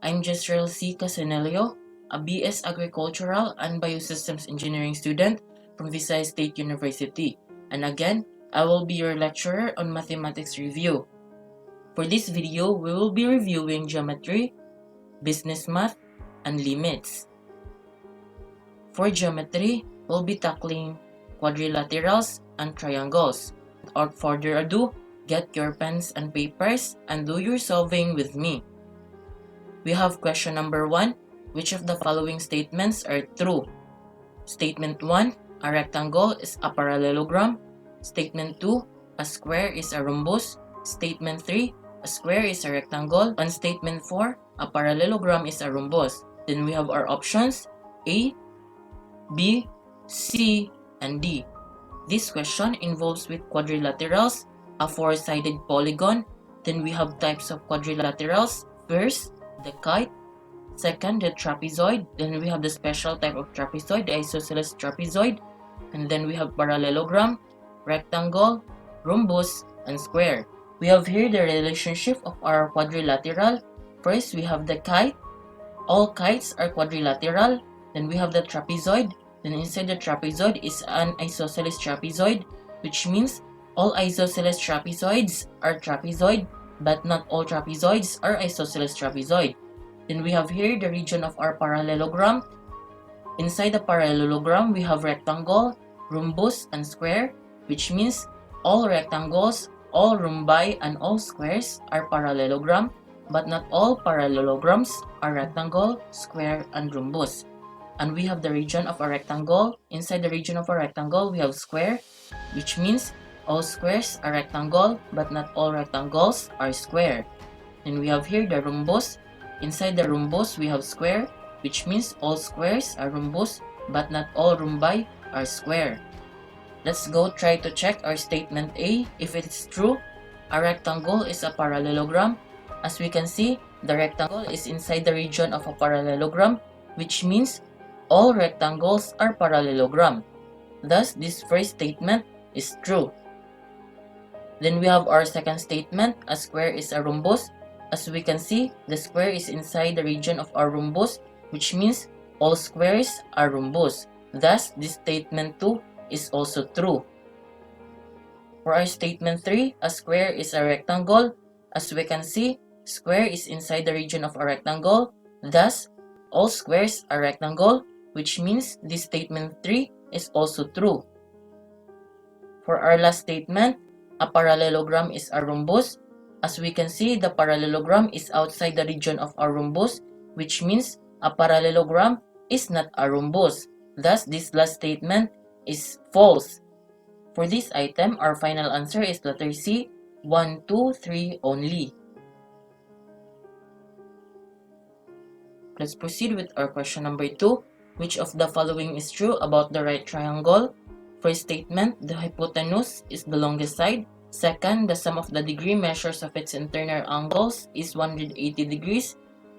I'm Jesriel Casinillo, a BS Agricultural and Biosystems Engineering student from Visayas State University. And again, I will be your lecturer on mathematics review. For this video, we will be reviewing geometry, business math, and limits. For geometry, we'll be tackling quadrilaterals and triangles. Without further ado, get your pens and papers and do your solving with me. We have question number 1. Which of the following statements are true? Statement 1. A rectangle is a parallelogram. Statement 2. A square is a rhombus. Statement 3. A square is a rectangle. And statement 4. A parallelogram is a rhombus. Then we have our options A, B, C, and D. This question involves with quadrilaterals, a four-sided polygon. Then we have types of quadrilaterals. First, the kite. Second, the trapezoid. Then we have the special type of trapezoid, the isosceles trapezoid. And then we have parallelogram, rectangle, rhombus, and square. We have here the relationship of our quadrilateral. First, we have the kite. All kites are quadrilateral. Then we have the trapezoid. Then inside the trapezoid is an isosceles trapezoid, which means all isosceles trapezoids are trapezoid, but not all trapezoids are isosceles trapezoid. Then we have here the region of our parallelogram. Inside the parallelogram, we have rectangle, rhombus, and square, which means all rectangles, all rhombi, and all squares are parallelogram, but not all parallelograms are rectangle, square, and rhombus. And we have the region of a rectangle. Inside the region of a rectangle, we have square, which means all squares are rectangle, but not all rectangles are square. And we have here the rhombus. Inside the rhombus, we have square, which means all squares are rhombus, but not all rhombi are square. Let's go try to check our statement A if it's true. A rectangle is a parallelogram. As we can see, the rectangle is inside the region of a parallelogram, which means all rectangles are parallelogram. Thus, this first statement is true. Then we have our second statement, a square is a rhombus. As we can see, the square is inside the region of our rhombus, which means all squares are rhombus. Thus, this statement 2 is also true. For our statement 3, a square is a rectangle. As we can see, square is inside the region of a rectangle. Thus, all squares are rectangle, which means this statement 3 is also true. For our last statement, a parallelogram is a rhombus. As we can see, the parallelogram is outside the region of our rhombus, which means a parallelogram is not a rhombus. Thus, this last statement is false. For this item, our final answer is letter C, 1, 2, 3 only. Let's proceed with our question number 2. Which of the following is true about the right triangle? First statement, the hypotenuse is the longest side. Second, the sum of the degree measures of its internal angles is 180 degrees.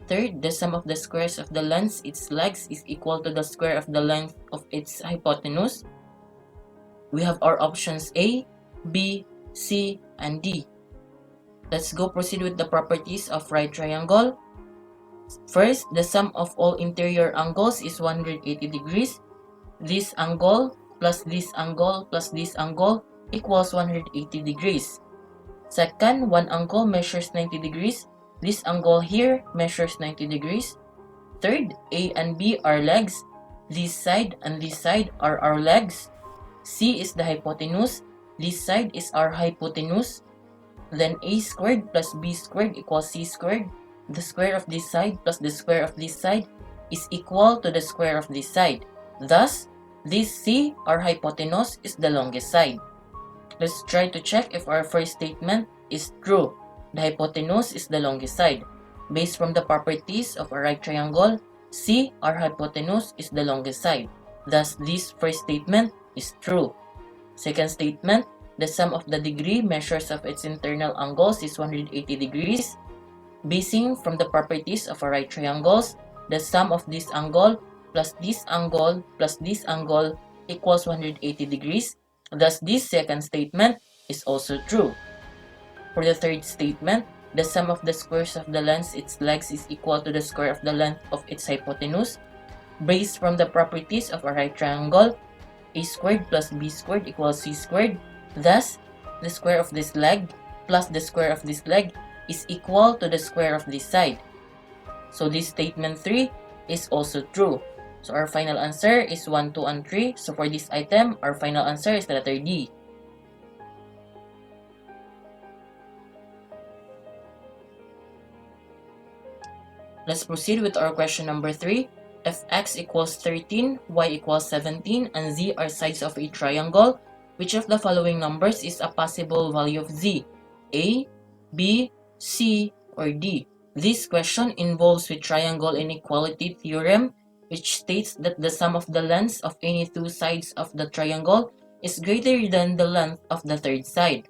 Third, the sum of the squares of the lengths its legs is equal to the square of the length of its hypotenuse. We have our options A, B, C, and D. Let's go proceed with the properties of right triangle. First, the sum of all interior angles is 180 degrees. This angle plus this angle plus this angle equals 180 degrees. Second, one angle measures 90 degrees. This angle here measures 90 degrees. Third, A and B are legs. This side and this side are our legs. C is the hypotenuse. This side is our hypotenuse. Then A squared plus B squared equals C squared. The square of this side plus the square of this side is equal to the square of this side. Thus, this C, our hypotenuse, is the longest side. Let's try to check if our first statement is true. The hypotenuse is the longest side. Based from the properties of a right triangle, C, our hypotenuse, is the longest side. Thus, this first statement is true. Second statement, the sum of the degree measures of its internal angles is 180 degrees. Basing from the properties of a right triangles, the sum of this angle plus this angle plus this angle equals 180 degrees. Thus, this second statement is also true. For the third statement, the sum of the squares of the lengths its legs is equal to the square of the length of its hypotenuse. Based from the properties of a right triangle, a squared plus b squared equals c squared. Thus, the square of this leg plus the square of this leg is equal to the square of this side. So this statement 3 is also true. So our final answer is 1, 2, and 3. So for this item, our final answer is the letter D. Let's proceed with our question number 3. If x equals 13, y equals 17, and z are sides of a triangle, which of the following numbers is a possible value of z? A, B, C, or D? This question involves with triangle inequality theorem, which states that the sum of the lengths of any two sides of the triangle is greater than the length of the third side.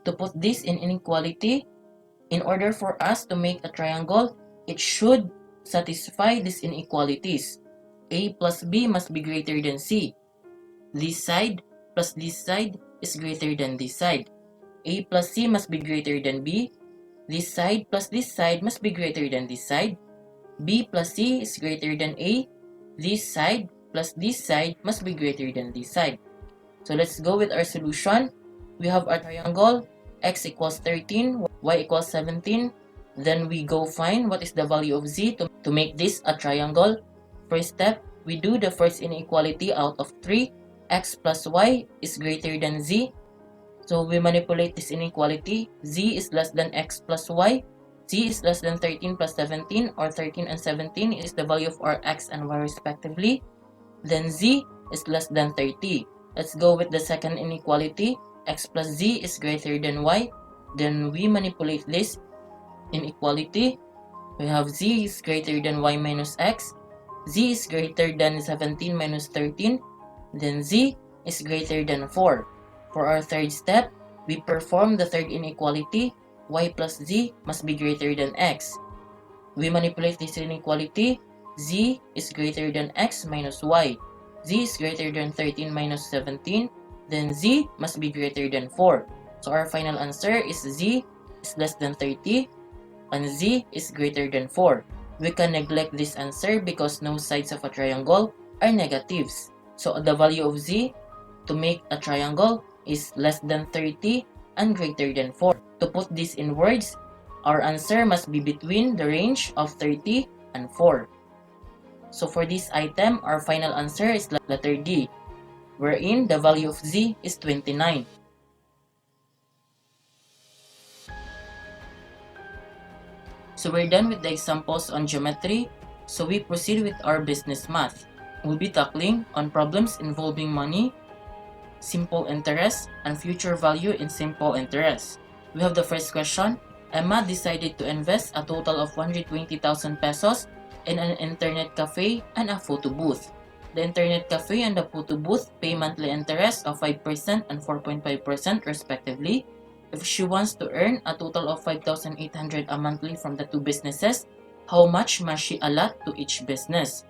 To put this in inequality, in order for us to make a triangle, it should satisfy these inequalities. A plus B must be greater than C. This side plus this side is greater than this side. A plus C must be greater than B. This side plus this side must be greater than this side. B plus C is greater than A. This side plus this side must be greater than this side. So let's go with our solution. We have our triangle x equals 13, y equals 17. Then we go find what is the value of z to make this a triangle. First step, we do the first inequality out of 3. X plus y is greater than z. So we manipulate this inequality. Z is less than x plus y. Z is less than 13 plus 17, or 13 and 17 is the value of our x and y respectively. Then z is less than 30. Let's go with the second inequality. X plus z is greater than y. Then we manipulate this inequality. We have z is greater than y minus x. Z is greater than 17 minus 13. Then z is greater than 4. For our third step, we perform the third inequality. Y plus z must be greater than x. We manipulate this inequality. Z is greater than x minus y. Z is greater than 13 minus 17. Then z must be greater than 4. So our final answer is z is less than 30 and z is greater than 4. We can neglect this answer because no sides of a triangle are negatives. So the value of z to make a triangle is less than 30 and greater than 4. To put this in words, our answer must be between the range of 30 and 4. So for this item, our final answer is letter D, wherein the value of z is 29. So we're done with the examples on geometry, so we proceed with our business math. We'll be tackling on problems involving money, simple interest, and future value in simple interest. We have the first question. Emma decided to invest a total of 120,000 pesos in an internet cafe and a photo booth. The internet cafe and the photo booth pay monthly interest of 5% and 4.5% respectively. If she wants to earn a total of 5,800 a monthly from the two businesses, how much must she allot to each business?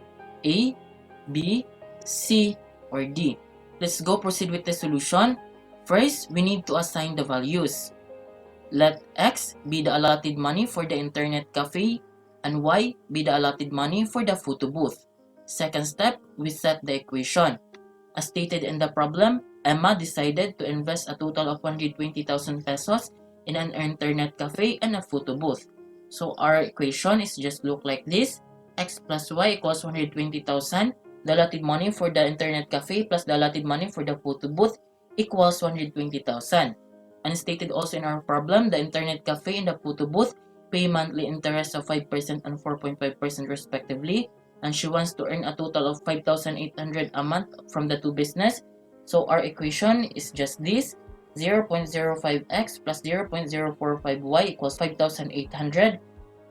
A, B, C, or D? Let's go proceed with the solution. First, we need to assign the values. Let X be the allotted money for the internet cafe and Y be the allotted money for the photo booth. Second step, we set the equation. As stated in the problem, Emma decided to invest a total of 120,000 pesos in an internet cafe and a photo booth. So our equation is just look like this. X plus Y equals 120,000. The allotted money for the internet cafe plus the allotted money for the photo booth equals 120,000. And stated also in our problem, the internet cafe and the photo booth pay monthly interest of 5% and 4.5% respectively. And she wants to earn a total of 5,800 a month from the two business. So our equation is just this. 0.05x plus 0.045y equals 5,800.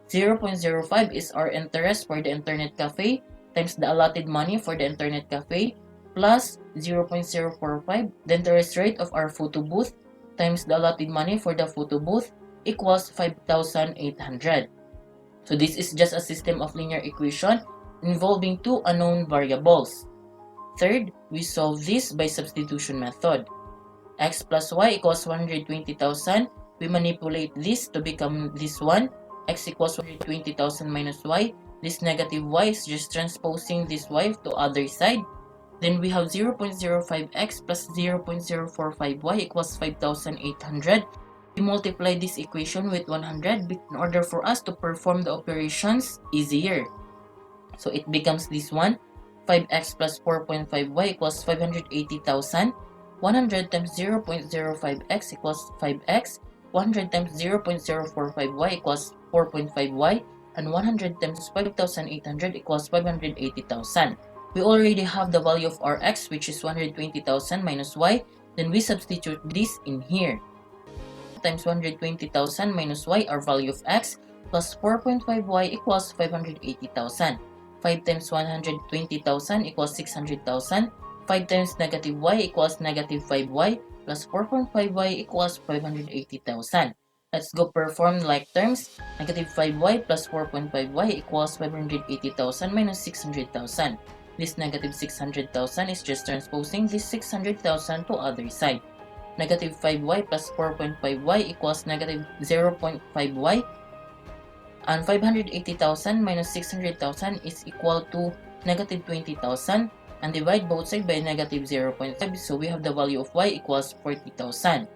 0.05 is our interest for the internet cafe times the allotted money for the internet cafe plus 0.045, the interest rate of our photo booth times the allotted money for the photo booth equals 5,800. So this is just a system of linear equation involving two unknown variables. Third, we solve this by substitution method. X plus Y equals 120,000 we manipulate this to become this one. X equals 120,000 minus y. This negative y is just transposing this y to other side. Then we have 0.05x plus 0.045y equals 5,800. We multiply this equation with 100 in order for us to perform the operations easier. So it becomes this one. 5x plus 4.5y equals 580,000. 100 times 0.05x equals 5x. 100 times 0.045y equals 4.5y. And 100 times 5,800 equals 580,000. We already have the value of our x, which is 120,000 minus y. Then we substitute this in here. Times 120,000 minus y, our value of x, plus 4.5y equals 580,000. 5 times 120,000 equals 600,000. 5 times negative y equals negative 5y, plus 4.5y equals 580,000. Let's go perform like terms. Negative 5y plus 4.5y equals 580,000 minus 600,000. This negative 600,000 is just transposing this 600,000 to other side. Negative 5y plus 4.5y equals negative 0.5y. And 580,000 minus 600,000 is equal to negative 20,000. And divide both sides by negative 0.5. So we have the value of y equals 40,000.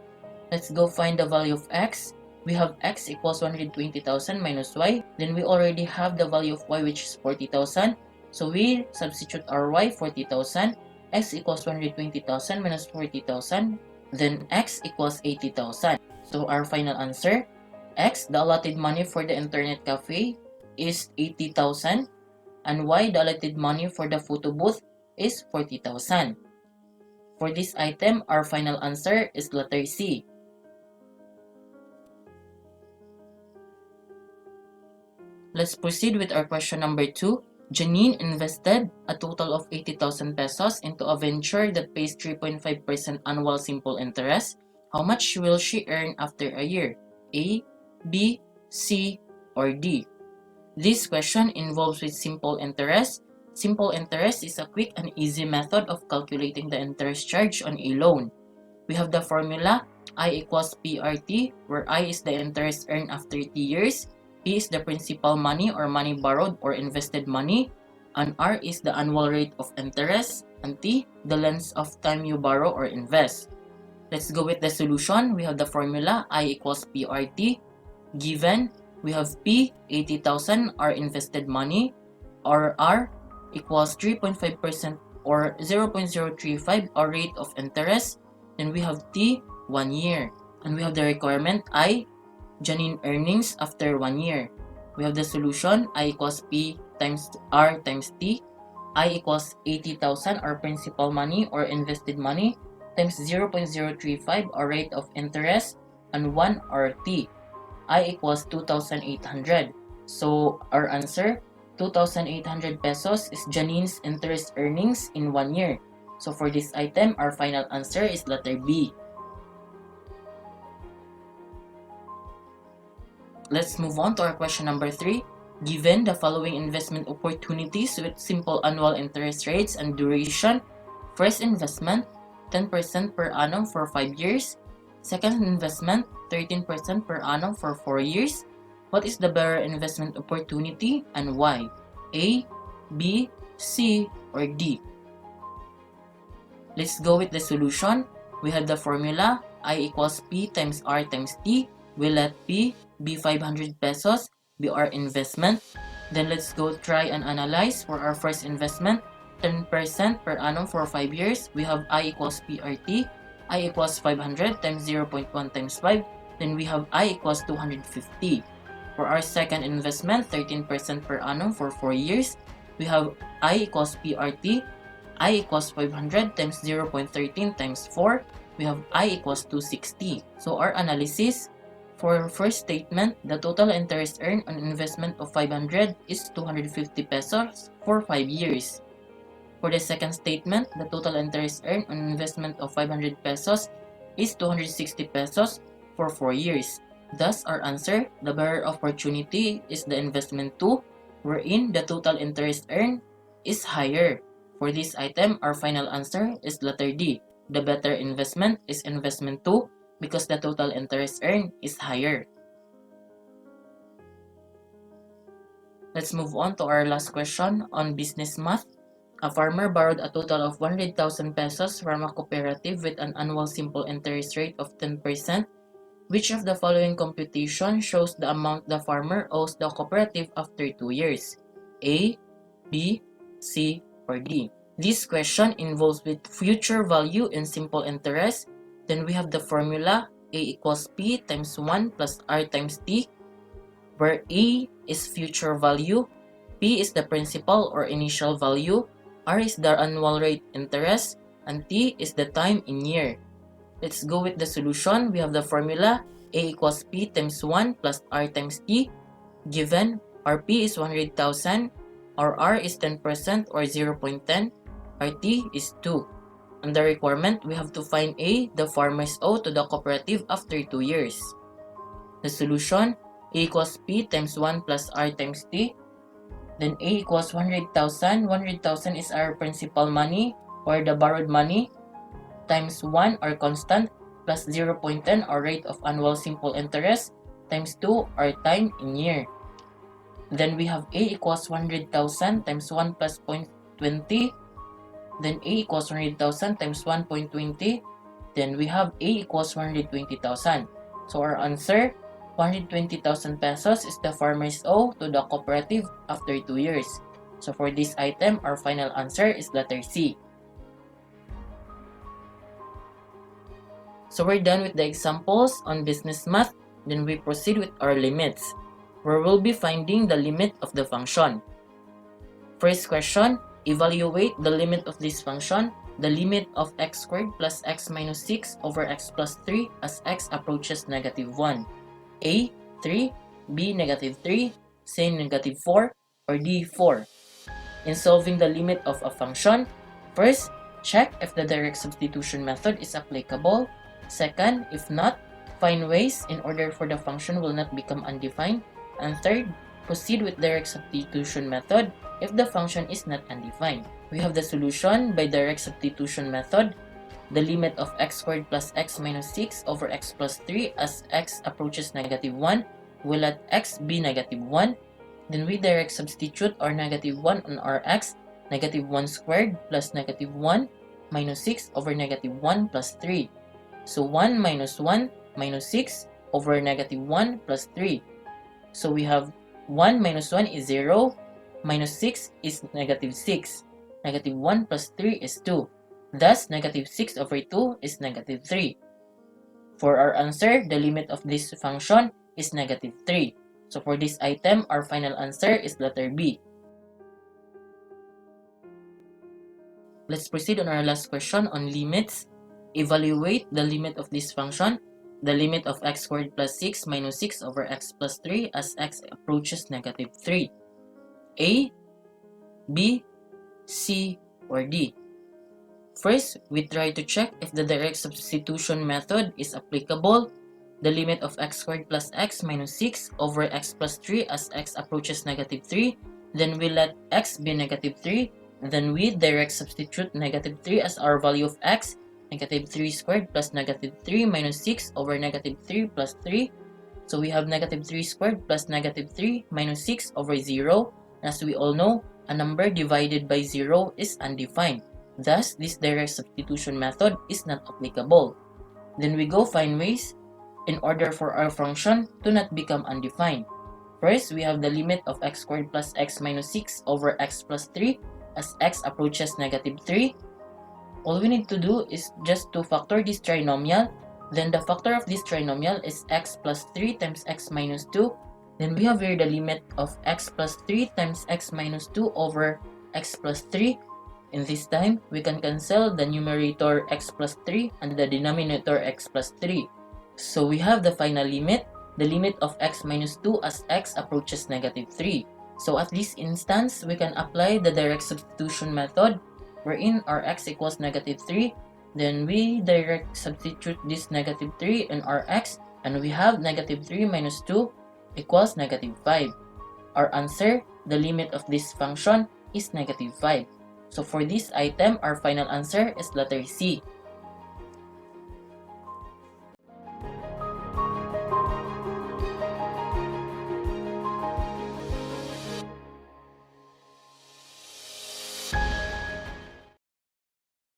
Let's go find the value of x. We have x equals 120,000 minus y. Then we already have the value of y, which is 40,000. So we substitute our y, 40,000. X equals 120,000 minus 40,000. Then x equals 80,000. So our final answer, x, the allotted money for the internet cafe, is 80,000. And y, the allotted money for the photo booth, is 40,000. For this item, our final answer is letter C. Let's proceed with our question number 2. Janine invested a total of 80,000 pesos into a venture that pays 3.5% annual simple interest. How much will she earn after a year? A, B, C, or D? This question involves with simple interest. Simple interest is a quick and easy method of calculating the interest charge on a loan. We have the formula I equals PRT, where I is the interest earned after 3 years, P is the principal money or money borrowed or invested money, and R is the annual rate of interest, and T, the length of time you borrow or invest. Let's go with the solution. We have the formula I equals PRT. Given, we have P, 80,000, our invested money, or R equals 3.5% or 0.035 our rate of interest. Then we have T, 1 year. And we have the requirement I, Janine earnings after 1 year. We have the solution I equals P times R times T. I equals 80,000 our principal money or invested money times 0.035 our rate of interest and 1 our T. I equals 2,800. So our answer, 2,800 pesos is Janine's interest earnings in 1 year. So for this item, our final answer is letter B. Let's move on to our question number 3. Given the following investment opportunities with simple annual interest rates and duration, first investment, 10% per annum for 5 years. Second investment, 13% per annum for 4 years. What is the better investment opportunity and why? A, B, C, or D? Let's go with the solution. We have the formula I equals P times R times T. We let P be 500 pesos, be our investment. Then let's go try and analyze for our first investment. 10% per annum for 5 years. We have I equals PRT. I equals 500 times 0.1 times 5. Then we have I equals 250. For our second investment, 13% per annum for 4 years. We have I equals PRT. I equals 500 times 0.13 times 4. We have I equals 260. So our analysis, for first statement, the total interest earned on investment of 500 is 250 pesos for 5 years. For the second statement, the total interest earned on investment of 500 pesos is 260 pesos for 4 years. Thus, our answer, the better opportunity is the investment 2, wherein the total interest earned is higher. For this item, our final answer is letter D. The better investment is investment 2 because the total interest earned is higher. Let's move on to our last question on business math. A farmer borrowed a total of 100,000 pesos from a cooperative with an annual simple interest rate of 10%. Which of the following computation shows the amount the farmer owes the cooperative after 2 years? A, B, C, or D? This question involves with future value in simple interest. Then we have the formula A equals P times 1 plus R times T, where A is future value, P is the principal or initial value, R is the annual rate interest, and T is the time in year. Let's go with the solution. We have the formula A equals P times 1 plus R times T. Given our P is 100,000, our R is 10% or 0.10, our T is 2. And the requirement, we have to find A, the farmers owe to the cooperative after 2 years. The solution, A equals P times 1 plus R times T. Then A equals 100,000. 100,000 is our principal money or the borrowed money, times 1 our constant, plus 0.10 our rate of annual simple interest, times 2 our time in year. Then we have A equals 100,000 times 1 plus 0.20. Then A equals 100,000 times 1.20. Then we have A equals 120,000. So our answer, 120,000 pesos is the farmers owe to the cooperative after 2 years. So for this item, our final answer is letter C. So we're done with the examples on business math. Then we proceed with our limits, where we'll be finding the limit of the function. First question, evaluate the limit of this function, the limit of x squared plus x minus 6 over x plus 3 as x approaches negative 1. A, 3, B, negative 3, C, negative 4, or D, 4. In solving the limit of a function, first, check if the direct substitution method is applicable. Second, if not, find ways in order for the function will not become undefined. And third, proceed with direct substitution method if the function is not undefined. We have the solution by direct substitution method. The limit of x squared plus x minus 6 over x plus 3 as x approaches negative 1 will let x be negative 1. Then we direct substitute our negative 1 on our x, negative 1 squared plus negative 1 minus 6 over negative 1 plus 3. So 1 minus 1 minus 6 over negative 1 plus 3. So we have 1 minus 1 is 0, minus 6 is negative 6. Negative 1 plus 3 is 2. Thus, negative 6 over 2 is negative 3. For our answer, the limit of this function is negative 3. So for this item, our final answer is letter B. Let's proceed on our last question on limits. Evaluate the limit of this function, the limit of x squared plus 6 minus 6 over x plus 3 as x approaches negative 3. A, B, C, or D? First, we try to check if the direct substitution method is applicable. The limit of x squared plus x minus 6 over x plus 3 as x approaches negative 3. Then we let x be negative 3. Then we direct substitute negative 3 as our value of x. Negative 3 squared plus negative 3 minus 6 over negative 3 plus 3. So we have negative 3 squared plus negative 3 minus 6 over 0. As we all know, a number divided by 0 is undefined. Thus, this direct substitution method is not applicable. Then we go find ways in order for our function to not become undefined. First, we have the limit of x squared plus x minus 6 over x plus 3 as x approaches negative 3. All we need to do is just to factor this trinomial. Then the factor of this trinomial is x plus 3 times x minus 2. Then we have here the limit of x plus 3 times x minus 2 over x plus 3. In this time, we can cancel the numerator x plus 3 and the denominator x plus 3. So we have the final limit, the limit of x minus 2 as x approaches negative 3. So at this instance, we can apply the direct substitution method wherein our x equals negative 3. Then we direct substitute this negative 3 in our x and we have negative 3 minus 2 equals negative 5. Our answer, the limit of this function is negative 5. So for this item, our final answer is letter C.